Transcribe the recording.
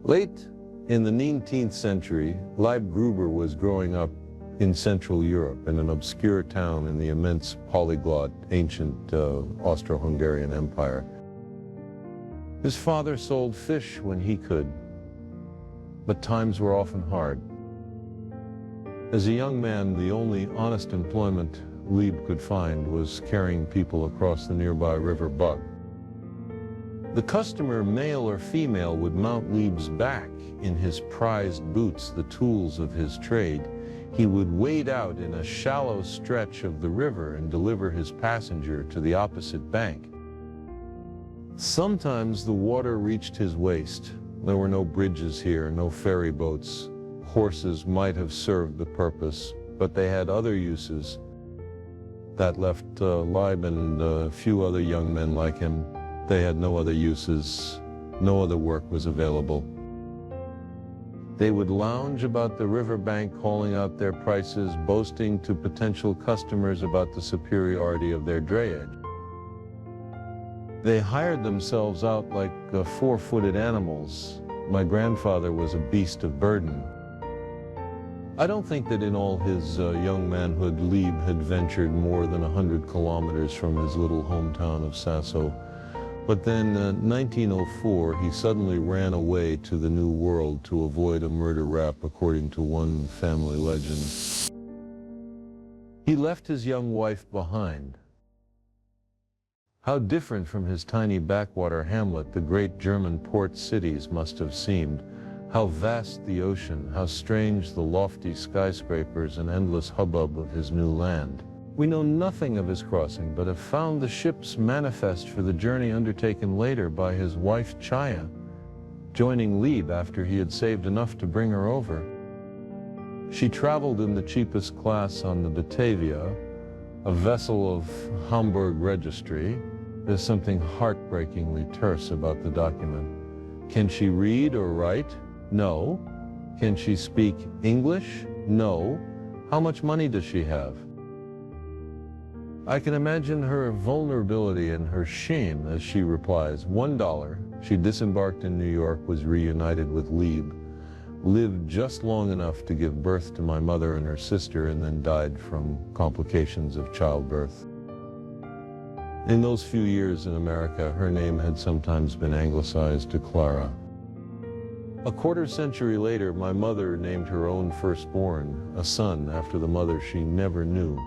Late in the 19th century, Leib Gruber was growing up in Central Europe in an obscure town in the immense polyglot ancient Austro-Hungarian Empire. His father sold fish when he could, but times were often hard. As a young man, the only honest employment Leib could find was carrying people across the nearby river Bug. The customer, male or female, would mount Leib's back in his prized boots, the tools of his trade. He would wade out in a shallow stretch of the river and deliver his passenger to the opposite bank. Sometimes the water reached his waist. There were no bridges here, no ferry boats. Horses might have served the purpose, but they had other uses. That left Leib and a few other young men like him. They had no other uses. No other work was available. They would lounge about the riverbank calling out their prices, boasting to potential customers about the superiority of their drayage. They hired themselves out like four-footed animals. My grandfather was a beast of burden. I don't think that in all his young manhood, Leib had ventured more than 100 kilometers from his little hometown of Sasso. But then in 1904, he suddenly ran away to the New World to avoid a murder rap, according to one family legend. He left his young wife behind. How different from his tiny backwater hamlet the great German port cities must have seemed. How vast the ocean, how strange the lofty skyscrapers and endless hubbub of his new land. We know nothing of his crossing, but have found the ship's manifest for the journey undertaken later by his wife Chaya, joining Leib after he had saved enough to bring her over. She traveled in the cheapest class on the Batavia, a vessel of Hamburg registry. There's something heartbreakingly terse about the document. Can she read or write? No. Can she speak English? No. How much money does she have? I can imagine her vulnerability and her shame as she replies, $1. She disembarked in New York, was reunited with Leib, lived just long enough to give birth to my mother and her sister, and then died from complications of childbirth. In those few years in America, her name had sometimes been anglicized to Clara. A quarter century later, my mother named her own firstborn, a son, after the mother she never knew.